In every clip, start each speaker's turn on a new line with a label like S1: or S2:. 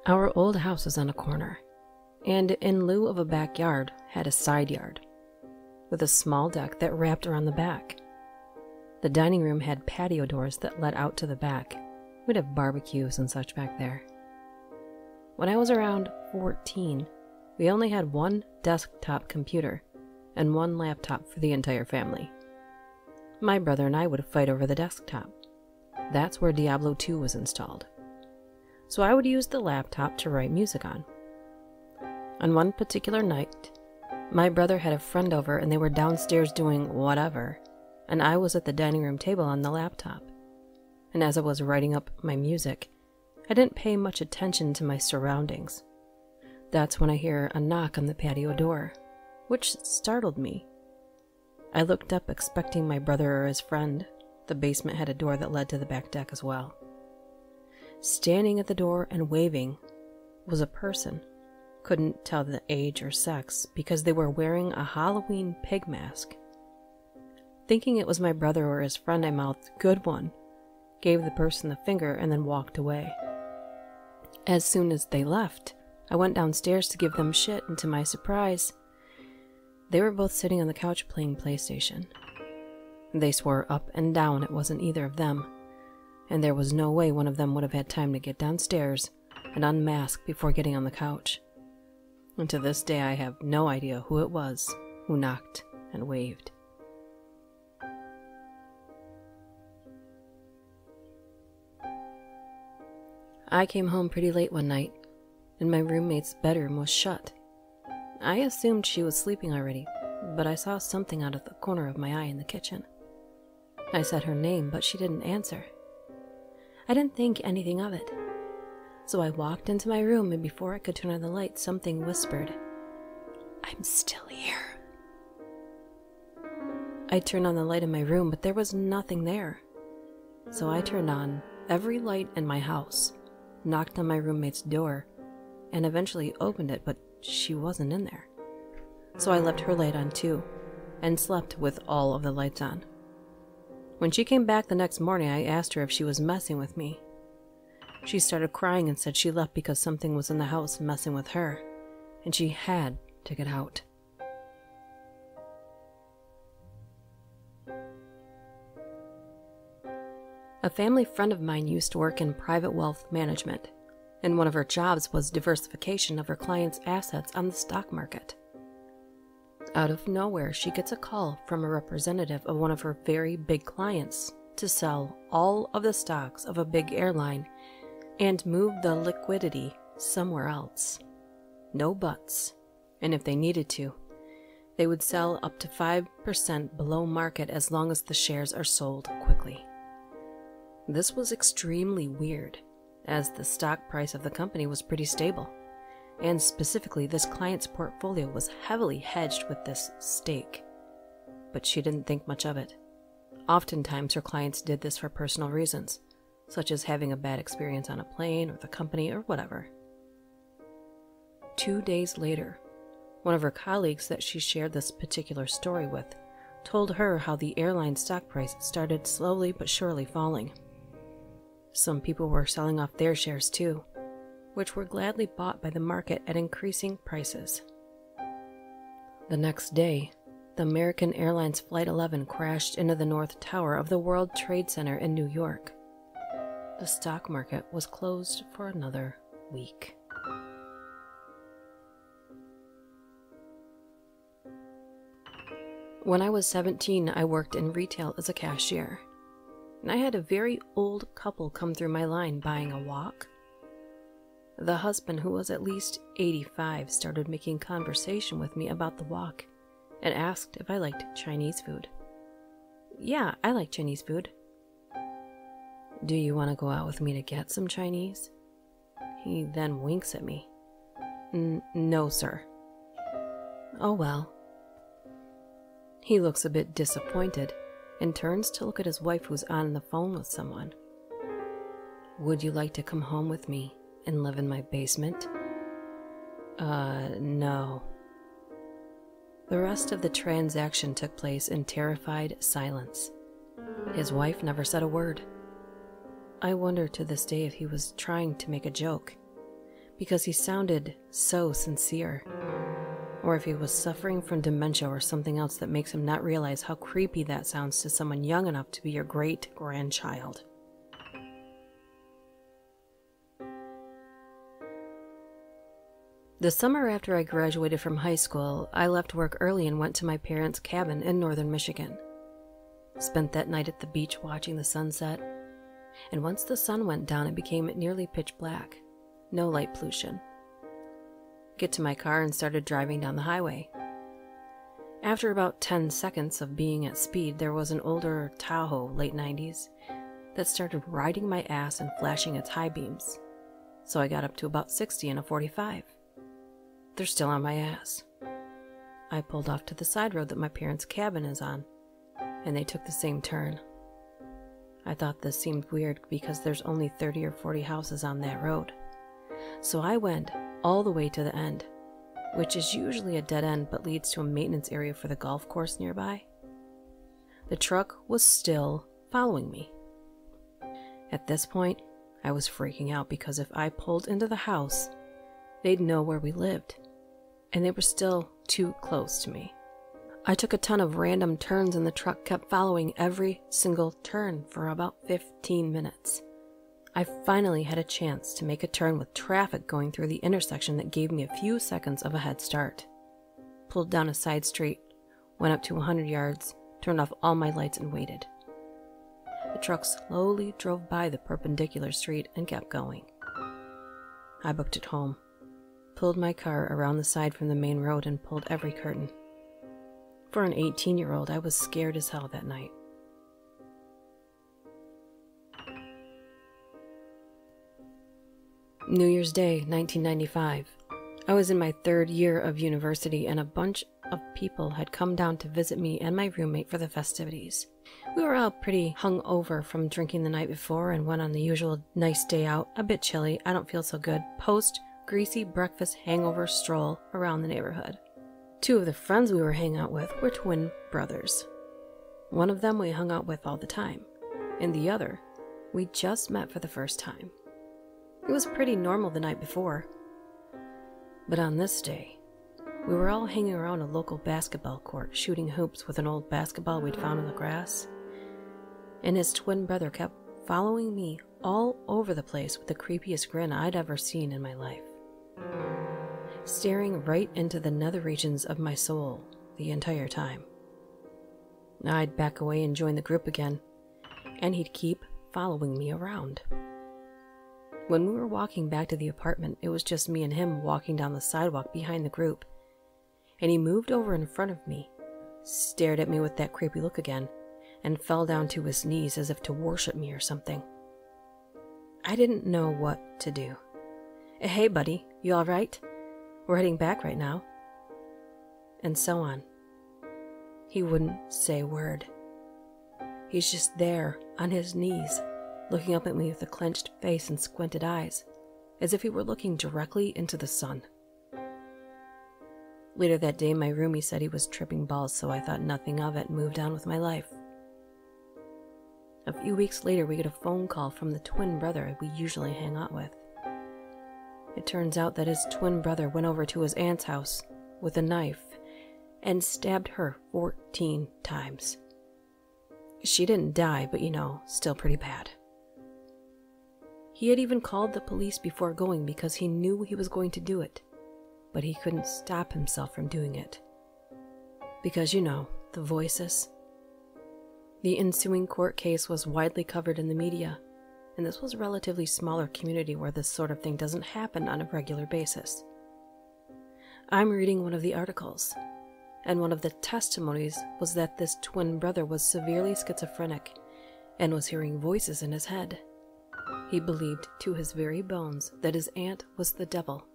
S1: Our old house was on a corner, and in lieu of a backyard, had a side yard, with a small deck that wrapped around the back. The dining room had patio doors that led out to the back. We'd have barbecues and such back there. When I was around 14, we only had one desktop computer and one laptop for the entire family. My brother and I would fight over the desktop. That's where Diablo 2 was installed. So I would use the laptop to write music on. On one particular night, my brother had a friend over and they were downstairs doing whatever, and I was at the dining room table on the laptop. And as I was writing up my music, I didn't pay much attention to my surroundings. That's when I hear a knock on the patio door, which startled me. I looked up expecting my brother or his friend. The basement had a door that led to the back deck as well. Standing at the door and waving was a person. Couldn't tell the age or sex because they were wearing a Halloween pig mask. Thinking it was my brother or his friend, I mouthed, "Good one," gave the person the finger, and then walked away. As soon as they left, I went downstairs to give them shit, and to my surprise, they were both sitting on the couch playing PlayStation. They swore up and down it wasn't either of them, and there was no way one of them would have had time to get downstairs and unmask before getting on the couch. And to this day I have no idea who it was who knocked and waved. I came home pretty late one night, and my roommate's bedroom was shut. I assumed she was sleeping already, but I saw something out of the corner of my eye in the kitchen. I said her name, but she didn't answer. I didn't think anything of it. So I walked into my room, and before I could turn on the light, something whispered, "I'm still here." I turned on the light in my room, but there was nothing there. So I turned on every light in my house, knocked on my roommate's door, and eventually opened it, but she wasn't in there. So I left her light on too, and slept with all of the lights on. When she came back the next morning, I asked her if she was messing with me. She started crying and said she left because something was in the house messing with her, and she had to get out. A family friend of mine used to work in private wealth management, and one of her jobs was diversification of her clients' assets on the stock market. Out of nowhere, she gets a call from a representative of one of her very big clients to sell all of the stocks of a big airline and move the liquidity somewhere else. No buts, and if they needed to, they would sell up to 5% below market as long as the shares are sold quickly. This was extremely weird, as the stock price of the company was pretty stable, and specifically this client's portfolio was heavily hedged with this stake. But she didn't think much of it. Oftentimes her clients did this for personal reasons, such as having a bad experience on a plane or the company or whatever. 2 days later, one of her colleagues that she shared this particular story with told her how the airline stock price started slowly but surely falling. Some people were selling off their shares too, which were gladly bought by the market at increasing prices. The next day, the American Airlines Flight 11 crashed into the North Tower of the World Trade Center in New York. The stock market was closed for another week. When I was 17, I worked in retail as a cashier, and I had a very old couple come through my line buying a wok. The husband, who was at least 85, started making conversation with me about the wok and asked if I liked Chinese food. Yeah, I like Chinese food. Do you want to go out with me to get some Chinese? He then winks at me. No, sir. Oh well. He looks a bit disappointed and turns to look at his wife, who's on the phone with someone. Would you like to come home with me and live in my basement? No. The rest of the transaction took place in terrified silence. His wife never said a word. I wonder to this day if he was trying to make a joke, because he sounded so sincere. Or if he was suffering from dementia or something else that makes him not realize how creepy that sounds to someone young enough to be your great-grandchild. The summer after I graduated from high school, I left work early and went to my parents' cabin in northern Michigan. Spent that night at the beach watching the sunset, and once the sun went down it became nearly pitch black. No light pollution. Get to my car and started driving down the highway. After about 10 seconds of being at speed, there was an older Tahoe, late 90s, that started riding my ass and flashing its high beams. So I got up to about 60 in a 45. They're still on my ass. I pulled off to the side road that my parents' cabin is on, and they took the same turn. I thought this seemed weird because there's only 30 or 40 houses on that road. So I went all the way to the end, which is usually a dead end but leads to a maintenance area for the golf course nearby. The truck was still following me. At this point, I was freaking out because if I pulled into the house, they'd know where we lived, and they were still too close to me. I took a ton of random turns and the truck kept following every single turn for about 15 minutes. I finally had a chance to make a turn with traffic going through the intersection that gave me a few seconds of a head start. Pulled down a side street, went up to 100 yards, turned off all my lights and waited. The truck slowly drove by the perpendicular street and kept going. I booked it home, pulled my car around the side from the main road and pulled every curtain. For an 18-year-old, I was scared as hell that night. New Year's Day, 1995. I was in my 3rd year of university and a bunch of people had come down to visit me and my roommate for the festivities. We were all pretty hungover from drinking the night before and went on the usual nice day out, a bit chilly, I don't feel so good, post-greasy breakfast hangover stroll around the neighborhood. 2 of the friends we were hanging out with were twin brothers. One of them we hung out with all the time, and the other we just met for the first time. It was pretty normal the night before. But on this day, we were all hanging around a local basketball court shooting hoops with an old basketball we'd found in the grass, and his twin brother kept following me all over the place with the creepiest grin I'd ever seen in my life, staring right into the nether regions of my soul the entire time. I'd back away and join the group again, and he'd keep following me around. When we were walking back to the apartment, it was just me and him walking down the sidewalk behind the group, and he moved over in front of me, stared at me with that creepy look again, and fell down to his knees as if to worship me or something. I didn't know what to do. Hey buddy, you alright? We're heading back right now. And so on. He wouldn't say a word. He's just there, on his knees, looking up at me with a clenched face and squinted eyes, as if he were looking directly into the sun. Later that day, my roomie said he was tripping balls, so I thought nothing of it and moved on with my life. A few weeks later, we get a phone call from the twin brother we usually hang out with. It turns out that his twin brother went over to his aunt's house with a knife and stabbed her 14 times. She didn't die, but still pretty bad. He had even called the police before going because he knew he was going to do it, but he couldn't stop himself from doing it. Because, the voices. The ensuing court case was widely covered in the media, and this was a relatively smaller community where this sort of thing doesn't happen on a regular basis. I'm reading one of the articles, and one of the testimonies was that this twin brother was severely schizophrenic and was hearing voices in his head. He believed to his very bones that his aunt was the devil,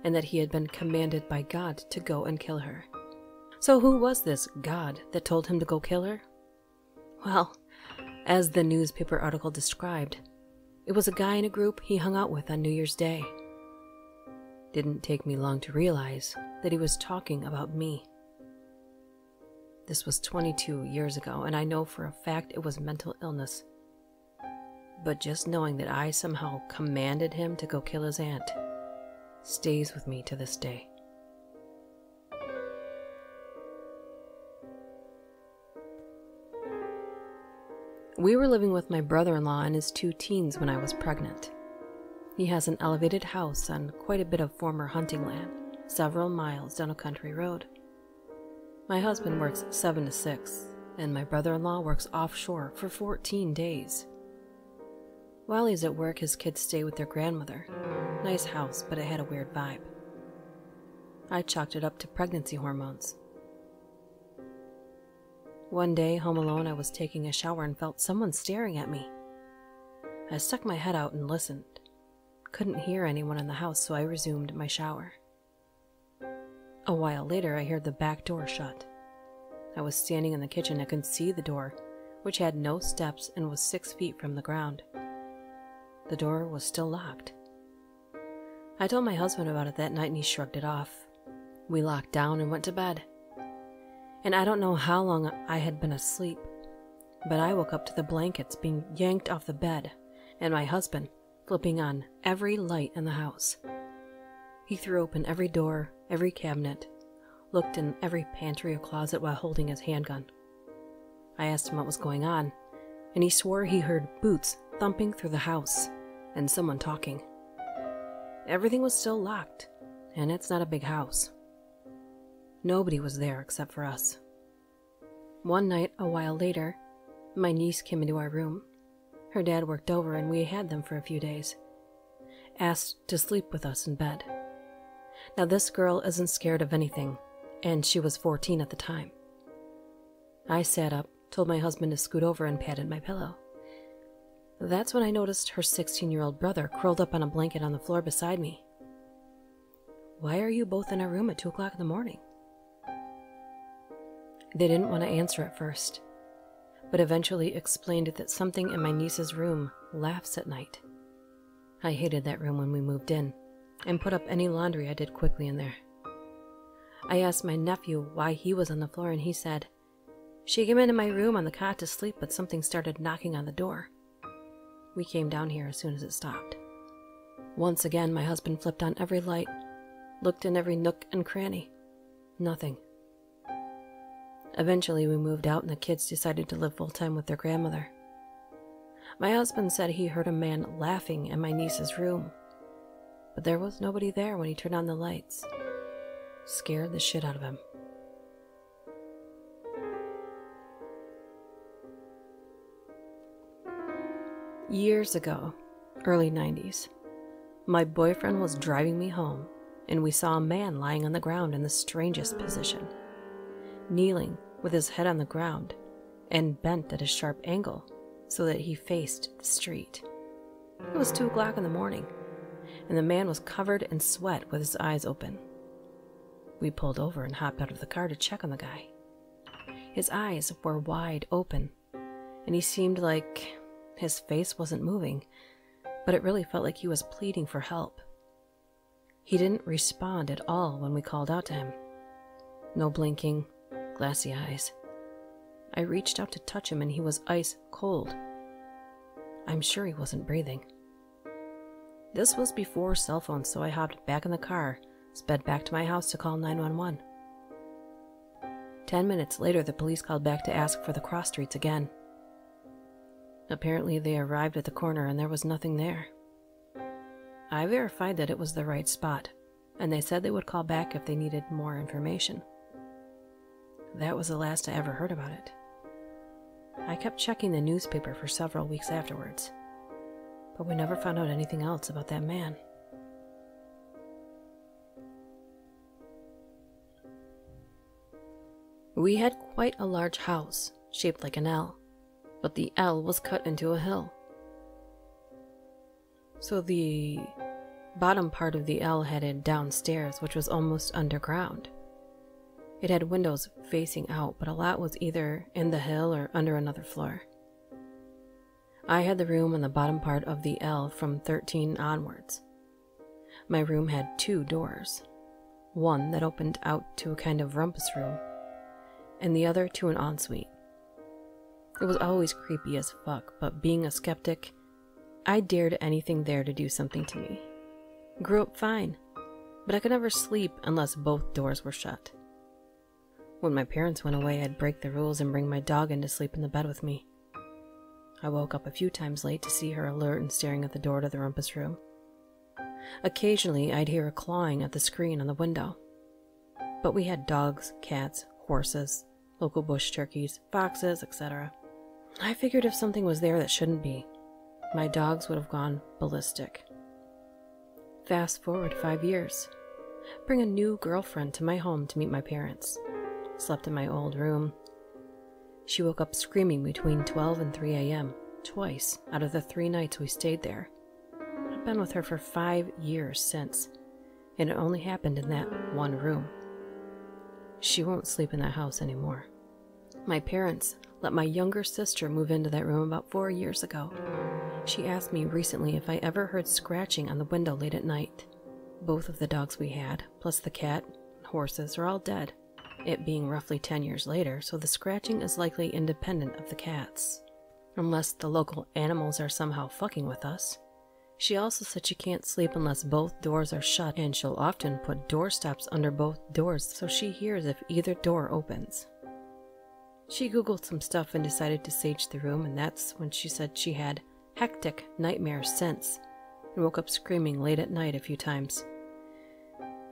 S1: and that he had been commanded by God to go and kill her. So who was this God that told him to go kill her? Well, as the newspaper article described, it was a guy in a group he hung out with on New Year's Day. Didn't take me long to realize that he was talking about me. This was 22 years ago, and I know for a fact it was mental illness. But just knowing that I somehow commanded him to go kill his aunt stays with me to this day. We were living with my brother-in-law and his 2 teens when I was pregnant. He has an elevated house on quite a bit of former hunting land, several miles down a country road. My husband works 7 to 6, and my brother-in-law works offshore for 14 days. While he's at work, his kids stay with their grandmother. Nice house, but it had a weird vibe. I chalked it up to pregnancy hormones. One day, home alone, I was taking a shower and felt someone staring at me. I stuck my head out and listened. Couldn't hear anyone in the house, so I resumed my shower. A while later, I heard the back door shut. I was standing in the kitchen and could see the door, which had no steps and was 6 feet from the ground. The door was still locked. I told my husband about it that night and he shrugged it off. We locked down and went to bed. And I don't know how long I had been asleep, but I woke up to the blankets being yanked off the bed and my husband flipping on every light in the house. He threw open every door, every cabinet, looked in every pantry or closet while holding his handgun. I asked him what was going on, and he swore he heard boots thumping through the house and someone talking. Everything was still locked, and it's not a big house. Nobody was there except for us. One night, a while later, my niece came into our room. Her dad worked over and we had them for a few days. Asked to sleep with us in bed. Now this girl isn't scared of anything, and she was 14 at the time. I sat up, told my husband to scoot over and patted my pillow. That's when I noticed her 16-year-old brother curled up on a blanket on the floor beside me. "Why are you both in our room at 2 o'clock in the morning?" They didn't want to answer at first, but eventually explained that something in my niece's room laughs at night. I hated that room when we moved in, and put up any laundry I did quickly in there. I asked my nephew why he was on the floor, and he said, "She came into my room on the cot to sleep, but something started knocking on the door. We came down here as soon as it stopped." Once again, my husband flipped on every light, looked in every nook and cranny. Nothing. Eventually, we moved out and the kids decided to live full-time with their grandmother. My husband said he heard a man laughing in my niece's room, but there was nobody there when he turned on the lights. Scared the shit out of him. Years ago, early 90s, my boyfriend was driving me home and we saw a man lying on the ground in the strangest position, kneeling with his head on the ground and bent at a sharp angle so that he faced the street. It was 2 o'clock in the morning, and the man was covered in sweat with his eyes open. We pulled over and hopped out of the car to check on the guy. His eyes were wide open, and he seemed like his face wasn't moving, but it really felt like he was pleading for help. He didn't respond at all when we called out to him. No blinking, glassy eyes. I reached out to touch him and he was ice cold. I'm sure he wasn't breathing. This was before cell phones, so I hopped back in the car, sped back to my house to call 911. 10 minutes later, the police called back to ask for the cross streets again. Apparently, they arrived at the corner and there was nothing there. I verified that it was the right spot, and they said they would call back if they needed more information. That was the last I ever heard about it. I kept checking the newspaper for several weeks afterwards, but we never found out anything else about that man. We had quite a large house, shaped like an L, but the L was cut into a hill. So the bottom part of the L headed downstairs, which was almost underground. It had windows facing out, but a lot was either in the hill or under another floor. I had the room on the bottom part of the L from 13 onwards. My room had 2 doors, one that opened out to a kind of rumpus room, and the other to an ensuite. It was always creepy as fuck, but being a skeptic, I dared anything there to do something to me. Grew up fine, but I could never sleep unless both doors were shut. When my parents went away, I'd break the rules and bring my dog in to sleep in the bed with me. I woke up a few times late to see her alert and staring at the door to the rumpus room. Occasionally, I'd hear her clawing at the screen on the window. But we had dogs, cats, horses, local bush turkeys, foxes, etc. I figured if something was there that shouldn't be, my dogs would have gone ballistic. Fast forward 5 years. Bring a new girlfriend to my home to meet my parents. Slept in my old room. She woke up screaming between 12 and 3 a.m. twice out of the 3 nights we stayed there. I've been with her for 5 years since, and it only happened in that one room. She won't sleep in that house anymore. My parents let my younger sister move into that room about 4 years ago. She asked me recently if I ever heard scratching on the window late at night. Both of the dogs we had, plus the cat and horses, are all dead, it being roughly 10 years later, so the scratching is likely independent of the cats. Unless the local animals are somehow fucking with us. She also said she can't sleep unless both doors are shut, and she'll often put door stops under both doors so she hears if either door opens. She googled some stuff and decided to sage the room, and that's when she said she had hectic nightmares since, and woke up screaming late at night a few times.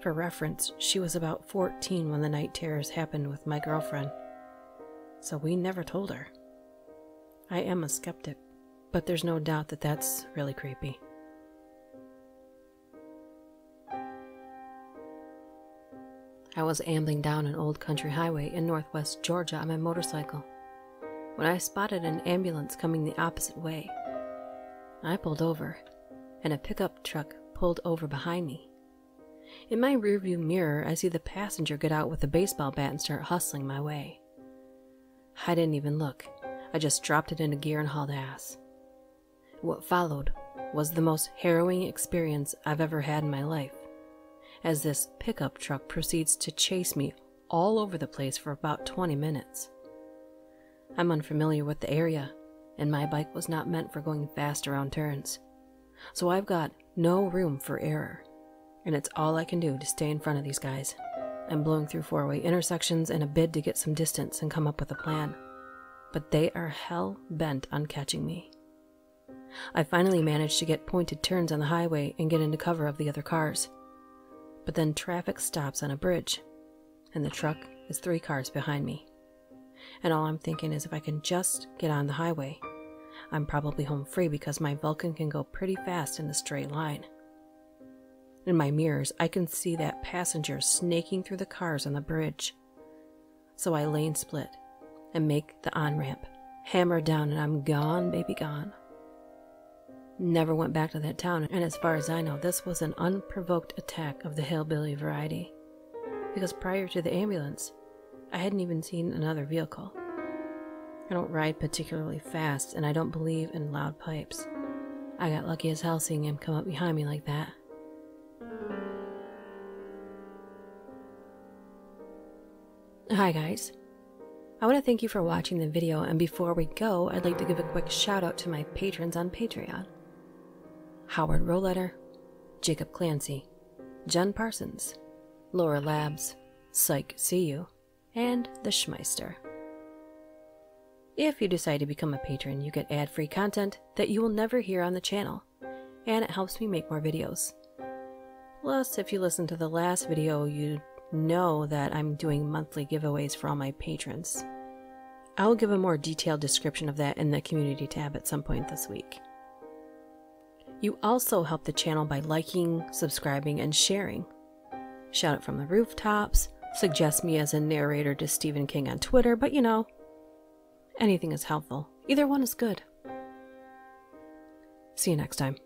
S1: For reference, she was about 14 when the night terrors happened with my girlfriend, so we never told her. I am a skeptic, but there's no doubt that that's really creepy. I was ambling down an old country highway in northwest Georgia on my motorcycle when I spotted an ambulance coming the opposite way. I pulled over, and a pickup truck pulled over behind me. In my rearview mirror, I see the passenger get out with a baseball bat and start hustling my way. I didn't even look. I just dropped it into gear and hauled ass. What followed was the most harrowing experience I've ever had in my life, as this pickup truck proceeds to chase me all over the place for about 20 minutes. I'm unfamiliar with the area, and my bike was not meant for going fast around turns, so I've got no room for error, and it's all I can do to stay in front of these guys. I'm blowing through four-way intersections in a bid to get some distance and come up with a plan, but they are hell-bent on catching me. I finally managed to get pointed turns on the highway and get into cover of the other cars, but then traffic stops on a bridge, and the truck is 3 cars behind me. And all I'm thinking is if I can just get on the highway, I'm probably home free because my Vulcan can go pretty fast in a straight line. In my mirrors, I can see that passenger snaking through the cars on the bridge. So I lane split and make the on-ramp, hammer down, and I'm gone, baby, gone. Never went back to that town, and as far as I know, this was an unprovoked attack of the hillbilly variety, because prior to the ambulance, I hadn't even seen another vehicle. I don't ride particularly fast, and I don't believe in loud pipes. I got lucky as hell seeing him come up behind me like that. Hi guys. I want to thank you for watching the video, and before we go, I'd like to give a quick shout out to my patrons on Patreon. Howard Roletter, Jacob Clancy, Jen Parsons, Laura Labs, Psych See You, and The Schmeister. If you decide to become a patron, you get ad-free content that you will never hear on the channel, and it helps me make more videos. Plus, if you listen to the last video, you know that I'm doing monthly giveaways for all my patrons. I will give a more detailed description of that in the community tab at some point this week. You also help the channel by liking, subscribing, and sharing. Shout it from the rooftops, suggest me as a narrator to Stephen King on Twitter, but you know, anything is helpful. Either one is good. See you next time.